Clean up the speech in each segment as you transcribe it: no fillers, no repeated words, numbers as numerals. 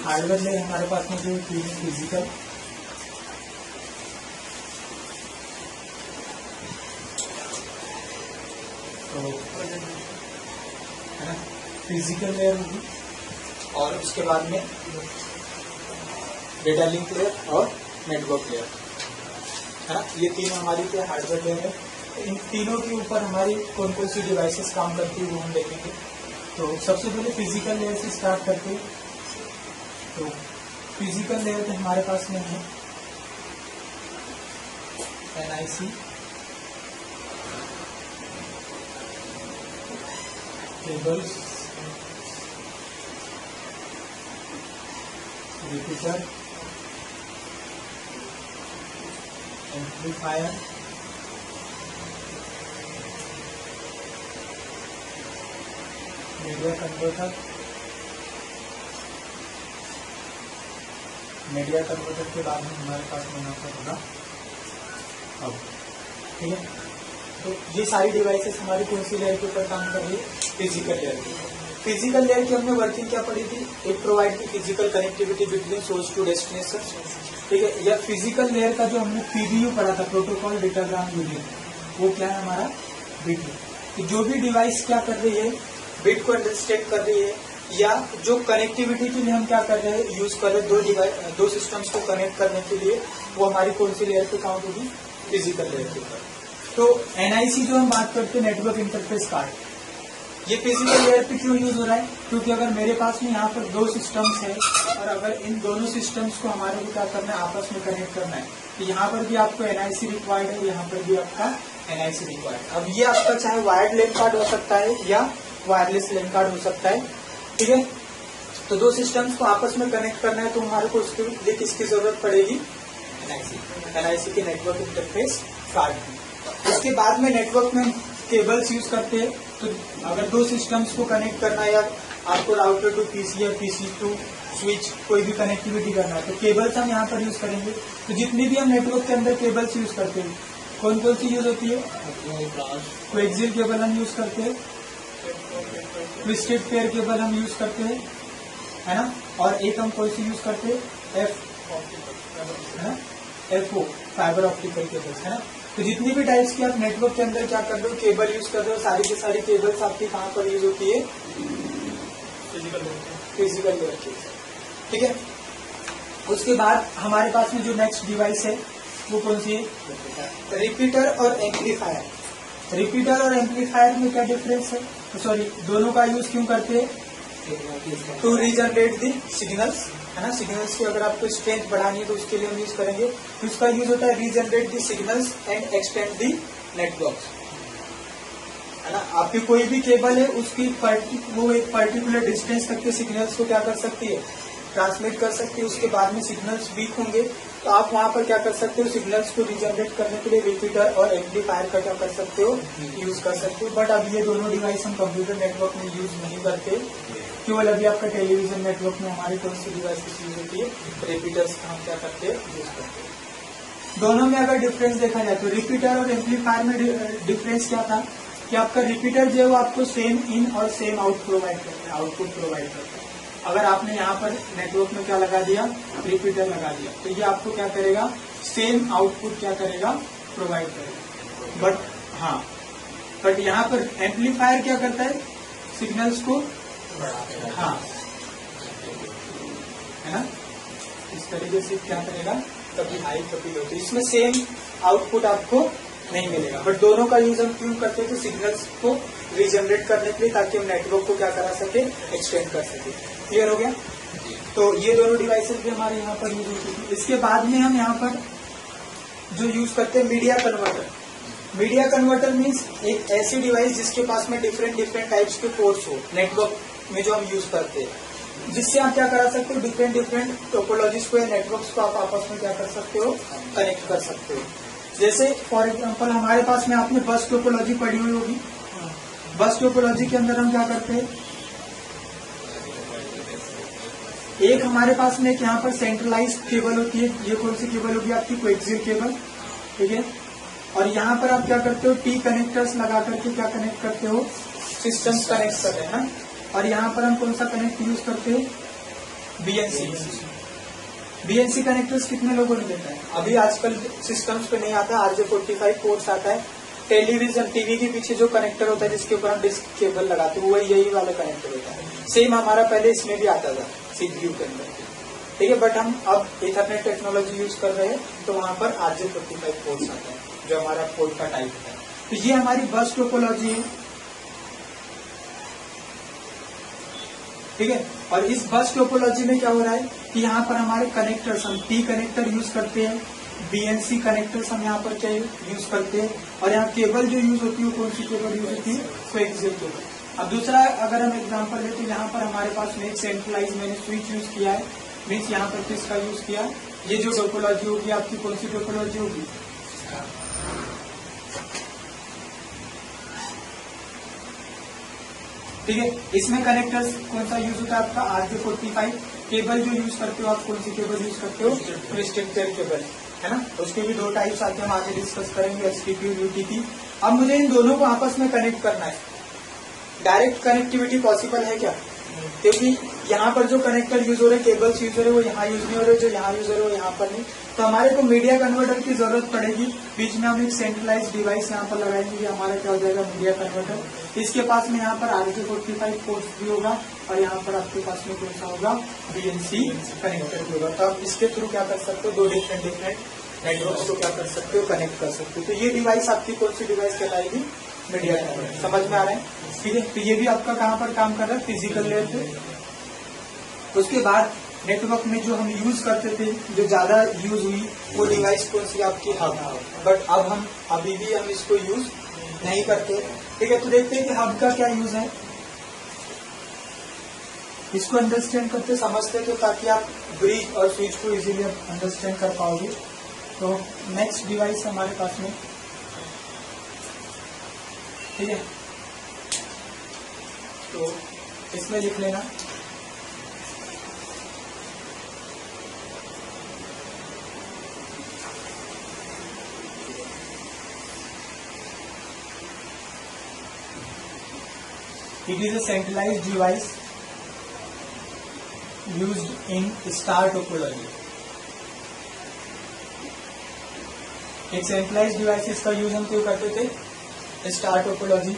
Hardware layer हमारे पास में जो फिजिकल, तो है ना, फिजिकल लेयर होगी, और उसके बाद में डेटा लिंक लेयर और नेटवर्क लेयर, है ना। ये तीन हमारी क्या हार्डवेयर लेयर है। इन तीनों के ऊपर हमारी कौन कौन सी डिवाइसेस काम करती है वो हम देखेंगे। तो सबसे पहले फिजिकल लेयर से स्टार्ट करते हैं। तो फिजिकल लेयर पे हमारे पास में है NIC, cables, repeater, amplifier, media converter, media converter के बाद में हमारे पास में यहाँ पर होगा अब, ठीक है। तो ये सारी डिवाइसेस हमारी कौन सी लेयर के ऊपर काम कर रही है? फिजिकल लेयर की। फिजिकल लेयर की हमने वर्किंग क्या पढ़ी थी? It provide the physical connectivity between source to destination, ठीक है। या फिजिकल लेयर का जो हमने PDU पढ़ा था, प्रोटोकॉल डेटाग्राम यूनिट, वो क्या है हमारा? बिट है। तो जो भी डिवाइस क्या कर रही है, बिट को अंडरस्टैंड कर रही है, या जो कनेक्टिविटी के लिए हम क्या कर रहे हैं, यूज कर रहे हैं दो सिस्टम्स को कनेक्ट करने के लिए, वो हमारी कौन सी लेयर पे काउंट होगी? फिजिकल लेयर के ऊपर। तो NIC जो हम बात करते हैं, नेटवर्क इंटरफेस कार्ड, ये फिजिकल लेयर पे क्यों यूज हो रहा है? क्योंकि अगर मेरे पास में यहाँ पर दो सिस्टम्स है, और अगर इन दोनों सिस्टम्स को हमारे को क्या करना है, आपस में कनेक्ट करना है, तो यहाँ पर भी आपको NIC रिक्वायर्ड है, यहाँ पर भी आपका NIC रिक्वायर्ड। अब ये आपका चाहे वायर्ड लैन कार्ड हो सकता है या वायरलेस लैन कार्ड हो सकता है, ठीक है। तो दो सिस्टम्स को आपस में कनेक्ट करना है, तो हमारे को उसके लिए किसकी जरूरत पड़ेगी? NIC के नेटवर्क इंटरफेस कार्ड की। उसके बाद में नेटवर्क में केबल्स यूज करते हैं। तो अगर दो सिस्टम्स को कनेक्ट करना है, या आपको राउटर टू PC या PC टू स्विच कोई भी कनेक्टिविटी करना है, तो केबल्स हम यहाँ पर यूज करेंगे। तो जितनी भी हम नेटवर्क के अंदर केबल्स यूज करते हैं, कौन कौन सी यूज होती है? कोएक्सियल केबल हम यूज करते हैं, ट्विस्टेड पेयर केबल हम यूज करते हैं, है ना। और एक हम कौन सी यूज करते हैं? FO, फाइबर ऑप्टिकल केबल्स, है ना। तो जितनी भी टाइप्स की आप नेटवर्क के अंदर क्या कर रहे हो, केबल यूज कर रहे हो, सारी की सारी केबल्स आपकी कहाँ पर यूज होती है? फिजिकल लेयर की, ठीक है। उसके बाद हमारे पास में जो नेक्स्ट डिवाइस है वो कौन सी है? रिपीटर और एम्पलीफायर। रिपीटर और एम्पलीफायर में क्या डिफरेंस है? सॉरी, दोनों का यूज क्यों करते हैं? टू रीजनरेट दी सिग्नल्स, है ना। सिग्नल्स की अगर आपको स्ट्रेंथ बढ़ानी है तो उसके लिए हम यूज करेंगे। तो उसका यूज होता है regenerate the signals and extend the network, है ना। आपकी कोई भी केबल है, उसकी वो एक पर्टिकुलर डिस्टेंस तक के सिग्नल्स को क्या कर सकती है? ट्रांसमिट कर सकती है। उसके बाद में सिग्नल्स वीक होंगे, तो आप वहां पर क्या कर सकते हो? सिग्नल्स को रीजनरेट करने के लिए रिपीटर और एम्पलीफायर का क्या कर सकते हो? यूज कर सकते हो। बट अब ये दोनों डिवाइस हम कंप्यूटर नेटवर्क में यूज नहीं करते, केवल अभी आपका टेलीविजन नेटवर्क में हमारी कौन सी डिवाइस यूज होती है? रिपीटर्स का हम क्या करते हैं? यूज करते हैं। दोनों में अगर डिफरेंस देखा जाए तो रिपीटर और एम्पलीफायर में डिफरेंस क्या था कि आपका रिपीटर जो है वो आपको सेम इन और सेम आउट प्रोवाइड करता है, आउटपुट प्रोवाइड करता है। अगर आपने यहाँ पर नेटवर्क में क्या लगा दिया? रिपीटर लगा दिया, तो ये आपको क्या करेगा? सेम आउटपुट क्या करेगा? प्रोवाइड करेगा। बट यहाँ पर एम्पलीफायर क्या करता है? सिग्नल्स को हाँ, है ना, इस तरीके से क्या करेगा? कभी हाई कभी लो, तो इसमें सेम आउटपुट आपको नहीं मिलेगा। बट दोनों का यूज हम क्यों करते हैं? तो सिग्नल्स को रीजनरेट करने के लिए, ताकि हम नेटवर्क को क्या करा सके? एक्सटेंड कर सके। क्लियर हो गया? तो ये दोनों डिवाइसेस भी हमारे यहाँ पर यूज होती है। इसके बाद में हम यहाँ पर जो यूज करते हैं media converter. Media converter means एक ऐसी डिवाइस जिसके पास में डिफरेंट टाइप्स के पोर्ट्स हो नेटवर्क में, जो हम यूज करते हैं, जिससे आप क्या करा सकते हो? डिफरेंट टोपोलॉजीज को या नेटवर्क्स को आप आपस में क्या कर सकते हो? कनेक्ट कर सकते हो। जैसे फॉर एग्जांपल हमारे पास में आपने बस टोपोलॉजी पढ़ी हुई होगी। बस टोपोलॉजी के अंदर हम क्या करते हैं? एक हमारे पास में एक यहाँ पर सेंट्रलाइज्ड केबल होती है। ये कौन सी केबल होगी? आपकी कोएक्सियल केबल, ठीक है। और यहाँ पर आप क्या करते हो? T कनेक्टर्स लगा करके क्या कनेक्ट करते हो? सिस्टम्स कनेक्ट करते हैं ना। और यहाँ पर हम कौन सा कनेक्ट यूज करते हैं? बीएनसी कनेक्टर्स कितने लोगों ने देखा है? अभी आजकल सिस्टम्स पे नहीं आता, RJ45 पोर्ट्स आता है। टेलीविजन टीवी के पीछे जो कनेक्टर होता है जिसके ऊपर हम डिस्क केबल लगाते हैं, वो यही वाला कनेक्टर होता है। सेम हमारा पहले इसमें भी आता था CPU के अंदर, ठीक है। बट हम अब इथरनेट टेक्नोलॉजी यूज कर रहे हैं, तो वहां पर RJ45 पोर्ट्स आता है जो हमारा पोर्ट का टाइप है। तो ये हमारी बस टोपोलॉजी है, ठीक है। और इस बस टोपोलॉजी में क्या हो रहा है कि यहाँ पर हमारे कनेक्टर्स, हम T कनेक्टर यूज करते हैं, BNC कनेक्टर्स हम यहाँ पर क्या यूज करते हैं, और यहाँ केबल जो यूज होती है कौन सी केबल यूज होती है? Coaxial cable. अब दूसरा अगर हम एग्जांपल लेते हैं, यहाँ पर हमारे पास में एक सेंट्रलाइज मैंने स्विच यूज किया है, मीन्स यहाँ पर किसका यूज किया? ये जो टोपोलॉजी होगी आपकी कौन सी टोपोलॉजी होगी? ठीक है। इसमें कनेक्टर्स कौन सा यूज होता है आपका? RJ45। केबल जो यूज करते हो आप कौन सी केबल यूज करते हो? रिस्ट्रिक्टेड केबल, है ना। उसके भी दो टाइप्स आते हैं, हम आगे डिस्कस करेंगे, STP और UTP। अब मुझे इन दोनों को आपस में कनेक्ट करना है। डायरेक्ट कनेक्टिविटी पॉसिबल है क्या? क्योंकि यहाँ पर जो कनेक्टर यूज हो रहे, केबल्स यूज हो रहे, वो यहाँ यूज नहीं हो रहे, जो यहाँ यूज हो रहे वो यहाँ पर नहीं। तो हमारे को मीडिया कन्वर्टर की जरूरत पड़ेगी। बीच में हम एक सेंट्रलाइज डिवाइस यहाँ पर लगाएंगे, ये हमारा क्या हो जाएगा? Media converter. इसके पास में यहाँ पर RJ45 पोर्ट्स भी होगा, और यहाँ पर आपके पास में कौन सा होगा? BNC कनेक्टर भी होगा। तो आप इसके थ्रू क्या कर सकते हो? दो डिफरेंट नेटवर्क को क्या कर सकते हो? कनेक्ट कर सकते हो। तो ये डिवाइस आपकी कौन सी डिवाइस कहलाएगी? Media converter. समझ में आ रहा है? ठीक है। तो ये भी आपका कहाँ पर काम कर रहा है? फिजिकल लेयर पे। उसके बाद नेटवर्क में जो हम यूज करते थे, जो ज्यादा यूज हुई, वो डिवाइस कौन सी आपकी? हब। बट अब हम अभी भी हम इसको यूज नहीं करते, ठीक है। तो देखते हैं कि हब का क्या यूज है, इसको अंडरस्टैंड करते समझते तो, ताकि आप ब्रिज और स्विच को इजीली अंडरस्टैंड कर पाओगे। तो नेक्स्ट डिवाइस हमारे पास में, ठीक है। तो इसमें लिख लेना it is a centralized device used in star topology। एक सेंट्रलाइज डिवाइसेस का यूज हम क्यों करते थे? स्टार टोपोलॉजी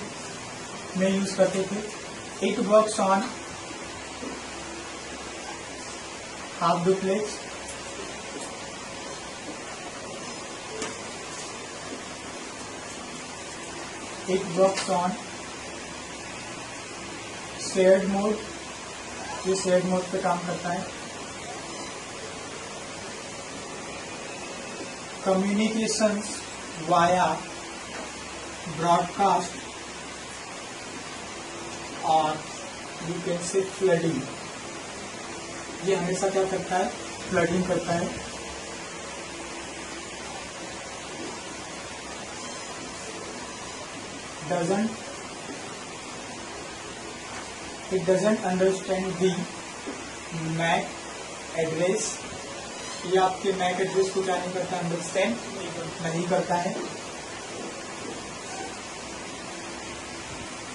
में यूज करते थे। It works on half duplex, it works on shared mode, ये शेयर्ड मोड पे काम करता है। कम्युनिकेशंस वाया ब्रॉडकास्ट और यू कैन से फ्लडिंग, ये हमेशा क्या करता है? फ्लडिंग करता है। It doesn't understand the MAC address, ये आपके MAC एड्रेस को क्या नहीं करता? अंडरस्टैंड नहीं करता है।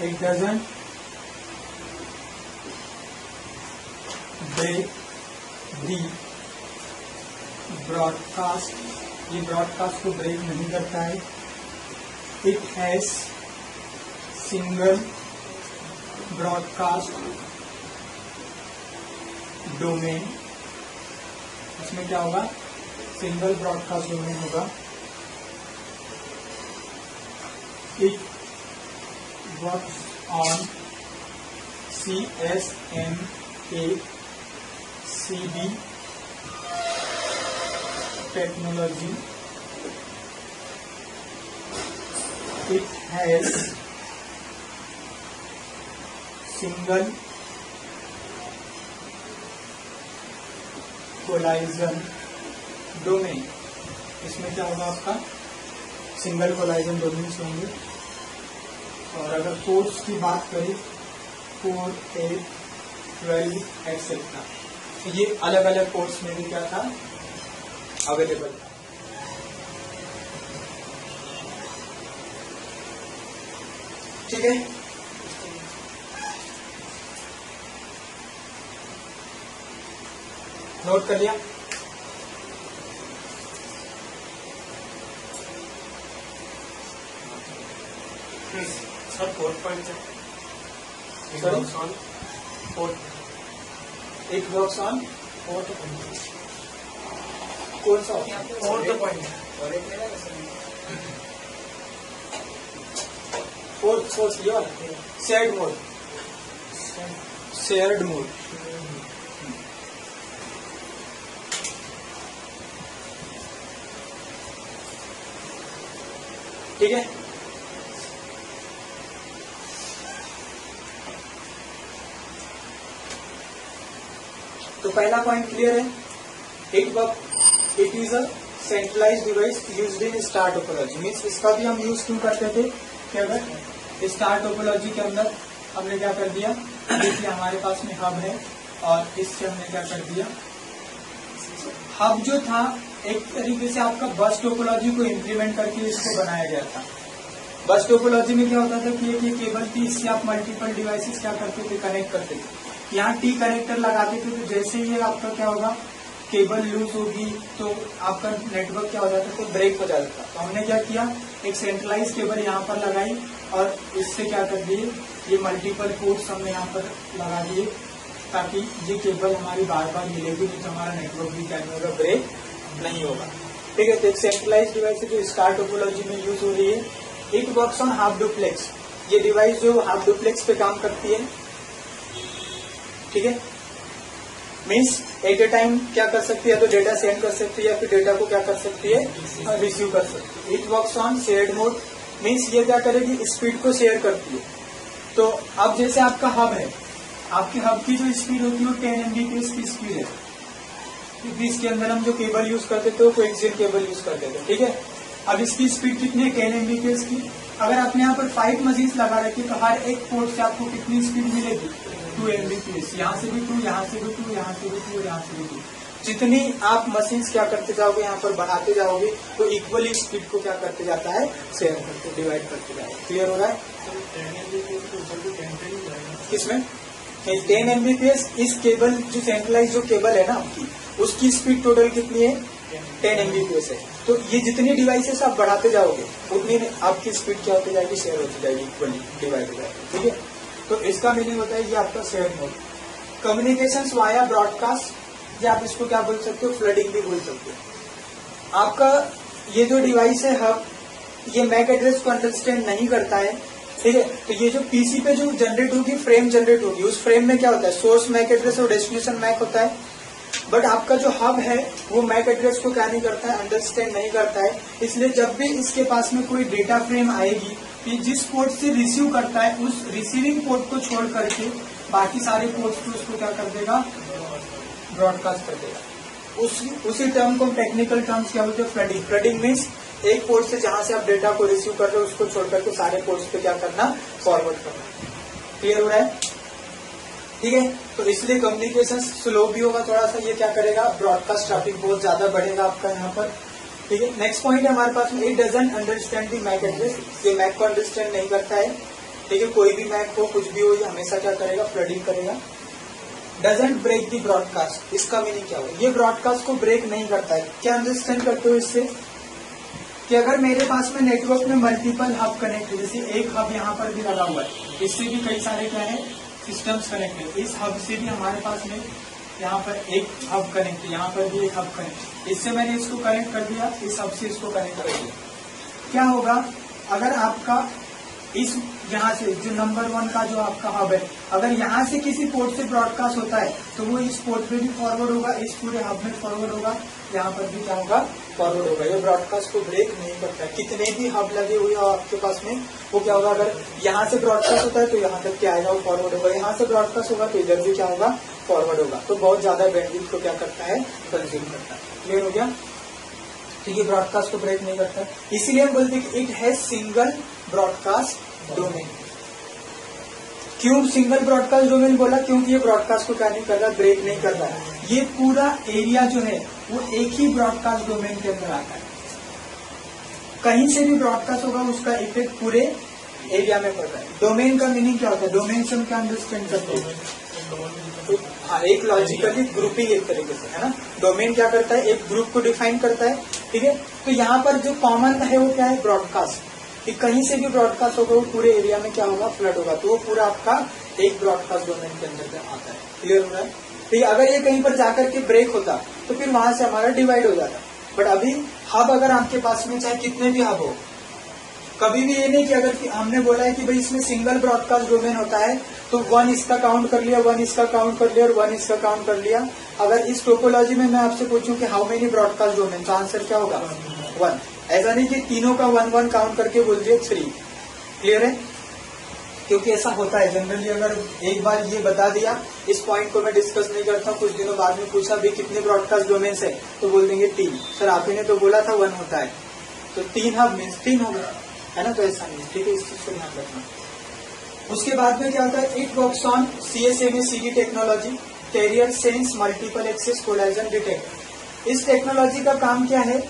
It doesn't break the broadcast, ये ब्रॉडकास्ट को ब्रेक नहीं करता है। It has single broadcast domain, इसमें क्या होगा? सिंगल ब्रॉडकास्ट डोमेन होगा। It works on CSMA CB technology. It has single collision domain, इसमें क्या होगा आपका? सिंगल कोलाइजन डोमेन होंगे। और अगर पोर्ट्स की बात करें 4, 8, 12 एक्सेट्रा, तो ये अलग अलग पोर्ट्स में भी क्या था? अवेलेबल था। ठीक है। नोट कर लिया? सर 4.6 इट वर्क्स ऑन कौन सा फोर्थ पॉइंट फोर्थ ये वाला शेयर्ड मोड ठीक है। तो पहला पॉइंट क्लियर है। It is a centralize device used in star topology. Means इसका भी हम यूज क्यों करते थे कि अगर स्टार टोपोलॉजी के अंदर हमने क्या कर दिया, देखिए हमारे पास में हब है और इससे हमने क्या कर दिया, हब जो था एक तरीके से आपका बस टोपोलॉजी को इम्प्लीमेंट करके इसको बनाया गया था। बस टोपोलॉजी में क्या होता था कि एक ये केबल थी, इससे आप मल्टीपल डिवाइसेस क्या करते थे, कनेक्ट करते थे। यहाँ टी कनेक्टर लगाते थे तो जैसे ही आपका क्या होगा, केबल लूज होगी तो आपका नेटवर्क क्या हो जाता है, तो ब्रेक हो जाता था। तो हमने क्या किया, एक सेंट्रलाइज केबल यहाँ पर लगाई और इससे क्या कर दिए, ये मल्टीपल पोर्ट्स हमने यहाँ पर लगा दिए ताकि ये केबल हमारी बार बार मिलेगी, नहीं तो हमारा नेटवर्क भी क्या होगा, ब्रेक नहीं होगा। ठीक है। तो एक सेंट्रलाइज डिवाइस जो स्टार टोपोलॉजी में यूज हो रही है, it works on half duplex. ये डिवाइस जो हाफ डुप्लेक्स पे काम करती है। ठीक है। मीन्स एट ए टाइम क्या कर सकती है, तो डेटा सेंड कर सकती है या फिर डेटा को क्या कर सकती है, रिसीव कर सकती है। It works on shared mode. Means ये क्या करेगी, स्पीड को शेयर करती है। तो अब जैसे आपका हब है, आपके हब की जो स्पीड होती है वो 10 Mbps की स्पीड है, क्योंकि इसके अंदर हम जो केबल यूज करते थे वो कोएक्सियल केबल यूज करते थे। ठीक है। अब इसकी स्पीड कितनी है, 10 Mbps की। अगर आपने यहाँ पर 5 मशीन्स लगा रखी है तो हर एक पोर्ट से आपको कितनी स्पीड मिलेगी, 2 Mbps। यहाँ से भी 2, यहाँ से भी 2, यहाँ से भी 2, यहाँ से भी 2। जितनी आप मशीन्स क्या करते जाओगे, यहाँ पर बढ़ाते जाओगे तो इक्वली स्पीड को क्या करते जाता है, शेयर करते, डिवाइड करते जाएगा। क्लियर हो रहा है? किसमें 10 Mbps इस केबल जो सेंट्रलाइज जो केबल है ना आपकी, उसकी स्पीड टोटल कितनी है, 10 Mbps है। तो ये जितनी डिवाइसेस आप बढ़ाते जाओगे उतनी आपकी स्पीड क्या होती जाएगी, शेयर होती जाएगी, इक्वली डिवाइड हो जाएगी। ठीक है। तो इसका मीनिंग होता है ये आपका share mode. Communications via broadcast, या आप इसको क्या बोल सकते हो, फ्लडिंग भी बोल सकते हो। आपका ये जो डिवाइस है हब, ये मैक एड्रेस को अंडरस्टैंड नहीं करता है। ठीक है। तो ये जो पीसी पे जो जनरेट होगी, फ्रेम जनरेट होगी, उस फ्रेम में क्या होता है, सोर्स मैक एड्रेस और डेस्टिनेशन मैक होता है। बट आपका जो हब है वो मैक एड्रेस को क्या नहीं करता है, अंडरस्टैंड नहीं करता है। इसलिए जब भी इसके पास में कोई डेटा फ्रेम आएगी, कि जिस पोर्ट से रिसीव करता है उस रिसीविंग पोर्ट को छोड़ करके बाकी सारे पोर्ट्स को उसको क्या कर देगा, ब्रॉडकास्ट कर देगा। उसी टर्म को टेक्निकल टर्म्स क्या बोलते हैं, फ्लडिंग। फ्लडिंग मीन्स एक पोर्ट से जहां से आप डेटा को रिसीव कर रहे हो उसको छोड़ करके सारे पोर्ट्स पे क्या करना, फॉरवर्ड करना। क्लियर हो रहा है? ठीक है। तो इसलिए कम्युनिकेशन स्लो भी होगा थोड़ा सा, ये क्या करेगा, ब्रॉडकास्ट ट्रैफिक बहुत ज्यादा बढ़ेगा आपका यहाँ पर। ठीक है। नेक्स्ट पॉइंट है हमारे पास में, it doesn't understand the MAC address. ये मैक को अंडरस्टैंड नहीं करता है। ठीक है। कोई भी मैक हो, कुछ भी हो, ये हमेशा क्या करेगा, फ्लडिंग करेगा। डजंट ब्रेक दी ब्रॉडकास्ट, इसका मीनिंग क्या होगा, ये ब्रॉडकास्ट को ब्रेक नहीं करता है। क्या अंडरस्टैंड करते हो इससे, कि अगर मेरे पास में नेटवर्क में मल्टीपल हब कनेक्ट है, जैसे एक हब यहाँ पर भी लगा हुआ है, इससे भी कई सारे क्या है, सिस्टम्स कनेक्ट है। इस हब से भी हमारे पास में यहाँ पर एक हब कनेक्ट है, यहाँ पर भी एक हब कनेक्ट। इससे मैंने इसको कनेक्ट कर दिया, इस हब से इसको कनेक्ट कर दिया। क्या होगा, अगर आपका इस यहाँ से जो नंबर 1 का जो आपका हब है, अगर यहाँ से किसी पोर्ट से ब्रॉडकास्ट होता है तो वो इस पोर्ट पे भी फॉरवर्ड होगा, इस पूरे हब में फॉरवर्ड होगा, यहाँ पर भी क्या होगा, फॉरवर्ड होगा। ये ब्रॉडकास्ट को ब्रेक नहीं करता है। कितने भी हब लगे हुए हो आपके पास में, वो क्या होगा, अगर यहाँ से ब्रॉडकास्ट होता है तो यहाँ तक क्या आएगा, वो फॉरवर्ड होगा। यहाँ से ब्रॉडकास्ट होगा तो इधर भी क्या होगा, फॉरवर्ड होगा। तो बहुत ज्यादा बैंडविड्थ को क्या करता है, कंज्यूम करता है। क्लियर हो गया? ठीक है। ब्रॉडकास्ट को ब्रेक नहीं करता है, इसीलिए हम बोलते हैं कि it has single broadcast domain. क्यों सिंगल ब्रॉडकास्ट डोमेन बोला, क्योंकि ये ब्रॉडकास्ट को क्या नहीं कर रहा, ब्रेक नहीं कर रहा है। ये पूरा एरिया जो है वो एक ही ब्रॉडकास्ट डोमेन के अंदर आता है। कहीं से भी ब्रॉडकास्ट होगा उसका इफेक्ट पूरे एरिया में पड़ रहा है। डोमेन का मीनिंग क्या होता है, डोमेन से हम क्या अंडरस्टैंड करते हैं, हाँ, एक लॉजिकली ग्रुपिंग एक तरीके से है ना। डोमेन क्या करता है, एक ग्रुप को डिफाइन करता है, ठीक है। तो यहाँ पर जो कॉमन है वो क्या है, ब्रॉडकास्ट, कि कहीं से भी ब्रॉडकास्ट होगा वो पूरे एरिया में क्या होगा, फ्लड होगा, तो वो पूरा आपका एक ब्रॉडकास्ट डोमेन के अंदर आता है। क्लियर हो रहा है। तो अगर ये कहीं पर जाकर के ब्रेक होता तो फिर वहां से हमारा डिवाइड हो जाता। बट अभी हब अगर आपके पास में चाहे कितने भी हब हो, कभी भी ये नहीं कि अगर हमने बोला है कि भाई इसमें सिंगल ब्रॉडकास्ट डोमेन होता है तो 1 इसका काउंट कर लिया, 1 इसका काउंट कर लिया और 1 इसका काउंट कर लिया। अगर इस टोपोलॉजी में मैं आपसे पूछूं कि हाउ मेनी ब्रॉडकास्ट डोमेन, तो आंसर क्या होगा, 1। ऐसा नहीं कि तीनों का 1 काउंट करके बोल दिए 3। क्लियर है। क्योंकि ऐसा होता है जनरली, अगर एक बार ये बता दिया, इस पॉइंट को मैं डिस्कस नहीं करता हूँ, कुछ दिनों बाद में पूछा भी कितने ब्रॉडकास्ट डोमेन है, तो बोल देंगे 3। सर आप ही ने तो बोला था 1 होता है, तो 3 हब मीन्स 3 हो गया, है ना। तो ऐसा नहीं, ठीक है, इस चीज को ध्यान रखना। उसके बाद में क्या होता है, it works on CSMA-CD technology, carrier sense multiple access collision detect. इस टेक्नोलॉजी का काम क्या है,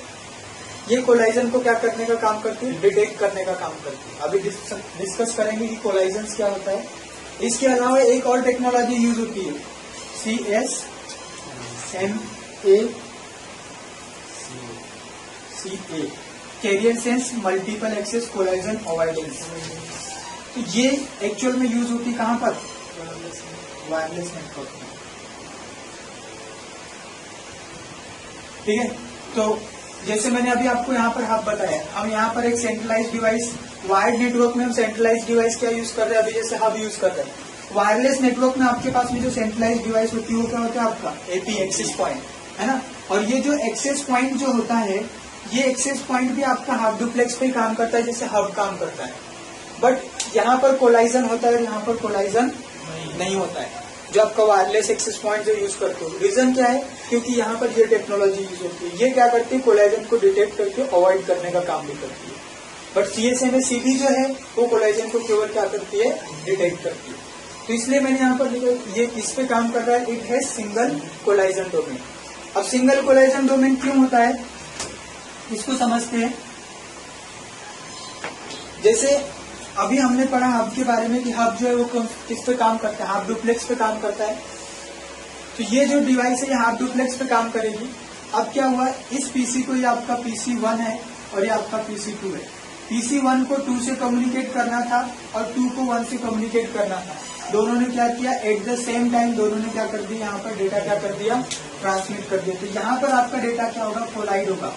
ये कोलाइजन को क्या करने का काम करती है, डिटेक्ट करने का काम करती है। अभी डिस्कस करेंगे कि कोलाइजन क्या होता है। इसके अलावा एक और टेक्नोलॉजी यूज होती है, CSMA, carrier sense multiple access collision avoidance. तो ये एक्चुअल में यूज होती है कहां पर, वायरलेस नेटवर्क में, ठीक है। तो जैसे मैंने अभी आपको यहाँ पर हब बताया, हम यहाँ पर एक सेंट्रलाइज डिवाइस, वायर्ड नेटवर्क में हम सेंट्रलाइज डिवाइस क्या यूज कर रहे हैं, अभी जैसे हब यूज कर रहे हैं। वायरलेस नेटवर्क में आपके पास में जो सेंट्रलाइज डिवाइस होती है वो क्या होता है, आपका AP एक्सेस पॉइंट, है ना। और ये जो एक्सेस पॉइंट जो होता है, ये एक्सेस पॉइंट भी आपका हाफ डुप्लेक्स पे काम करता है जैसे हब काम करता है। बट यहाँ पर कोलाइजन होता है और यहाँ पर कोलाइजन नहीं होता है, जो आपका वायरलेस एक्सेस पॉइंट जो यूज करते हो। रीजन क्या है, क्योंकि यहाँ पर ये टेक्नोलॉजी यूज होती है। ये क्या करती है, कोलाइजन को डिटेक्ट करके अवॉइड करने का काम भी करती है। बट CSMA-CD जो है वो कोलाइजन को केवल क्या करती है, डिटेक्ट करती है। तो इसलिए मैंने यहाँ पर लिखा, ये किस पे काम कर रहा है, इट है सिंगल कोलाइजन डोमेन। अब सिंगल कोलाइजन डोमेन क्यों होता है, इसको समझते हैं। जैसे अभी हमने पढ़ा हब के बारे में कि हब जो है वो किस पे काम करता है, हाफ डुप्लेक्स पे काम करता है। तो ये जो डिवाइस है ये हाफ डुप्लेक्स पे काम करेगी। अब क्या हुआ, इस PC को, ये आपका PC1 है और ये आपका PC2 है। PC1 को 2 से कम्युनिकेट करना था और 2 को 1 से कम्युनिकेट करना था। दोनों ने क्या किया, एट द सेम टाइम दोनों ने क्या कर दिया, यहाँ पर डेटा क्या कर दिया, ट्रांसमिट कर दिया। तो यहाँ पर आपका डेटा क्या होगा, कोलाइड होगा,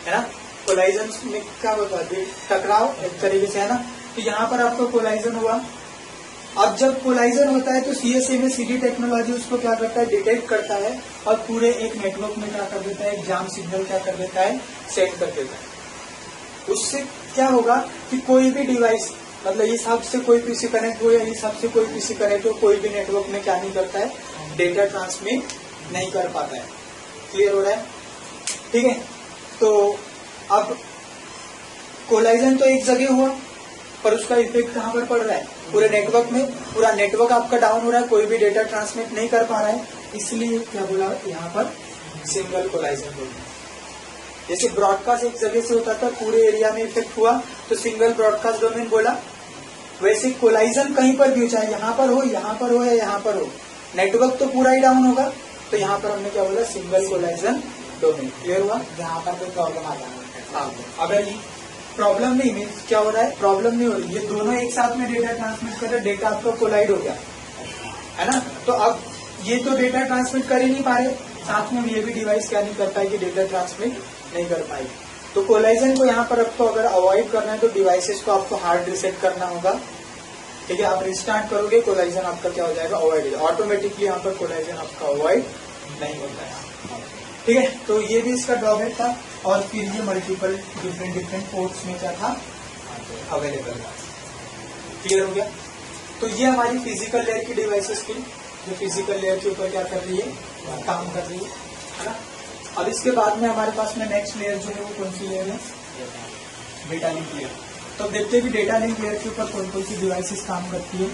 है ना। कोलाइजन में क्या होता है, टकराव एक तरीके से, है ना। तो यहाँ पर आपका कोलाइजन हुआ। अब जब कोलाइजन होता है तो CSMA-CD टेक्नोलॉजी उसको क्या करता है, डिटेक्ट करता है और पूरे एक नेटवर्क में क्या कर देता है, एक जाम सिग्नल क्या कर देता है, सेंड कर देता है। उससे क्या होगा कि कोई भी डिवाइस, मतलब इस हब से कोई PC कनेक्ट हो या इस हब से कोई PC कनेक्ट हो, कोई भी नेटवर्क में क्या नहीं करता है, डेटा ट्रांसमिट नहीं कर पाता है। क्लियर हो रहा है, ठीक है। तो अब कोलाइजन तो एक जगह हुआ, पर उसका इफेक्ट कहाँ पर पड़ रहा है, पूरे नेटवर्क में। पूरा नेटवर्क आपका डाउन हो रहा है, कोई भी डेटा ट्रांसमिट नहीं कर पा रहा है, इसलिए क्या बोला यहाँ पर, सिंगल कोलाइजन बोल रहे हैं। जैसे ब्रॉडकास्ट एक जगह से होता था, पूरे एरिया में इफेक्ट हुआ तो सिंगल ब्रॉडकास्ट डोमेन बोला। वैसे कोलाइजन कहीं पर भी हो, चाहे यहाँ पर हो, यहाँ पर हो या यहाँ पर हो, नेटवर्क तो पूरा ही डाउन होगा। तो यहाँ पर हमने क्या बोला, सिंगल कोलाइजन डोमेन। क्लियर हुआ, यहाँ पर कोई प्रॉब्लम आ जाना। हाँ, अगर प्रॉब्लम नहीं, मीन्स क्या हो रहा है, प्रॉब्लम नहीं हो रही, ये दोनों एक साथ में डेटा ट्रांसमिट कर रहे, डेटा आपका कोलाइड हो गया, है ना। तो अब ये तो डेटा ट्रांसमिट कर ही नहीं पा रहे, साथ में ये भी डिवाइस क्या नहीं कर पाएगी, डेटा ट्रांसमिट नहीं कर पाएगी। तो कोलाइजन को यहाँ पर आपको अगर अवॉइड करना है तो डिवाइसेस को आपको हार्ड रिसेट करना होगा, ठीक है। आप रिस्टार्ट करोगे, कोलाइजन आपका क्या हो जाएगा, अवॉइड, ऑटोमेटिकली यहाँ पर कोलाइजन आपका अवॉइड नहीं होता है, ठीक है। तो ये भी इसका ड्रॉबैक था। और फिर ये मल्टीपल डिफरेंट पोर्ट्स में क्या था, अवेलेबल था। क्लियर हो गया। तो ये हमारी फिजिकल लेयर की डिवाइसेस थी, जो फिजिकल लेयर के ऊपर क्या कर रही है, काम कर रही है ना। अब इसके बाद में हमारे पास में नेक्स्ट लेयर जो है वो कौन सी लेयर है, डेटा लिंक लेयर। तो देखते हैं कि डेटा लिंक लेयर के ऊपर कौन कौन सी डिवाइसेस काम करती है।